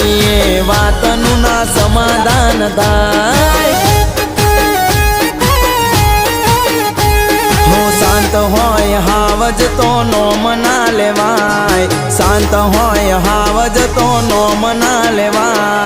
એ વાતનું ના સમાધાન થાય। शांत होय हावज तो नोम ना लेवाय, शांत होय हावज तो नोम ना लेवाय।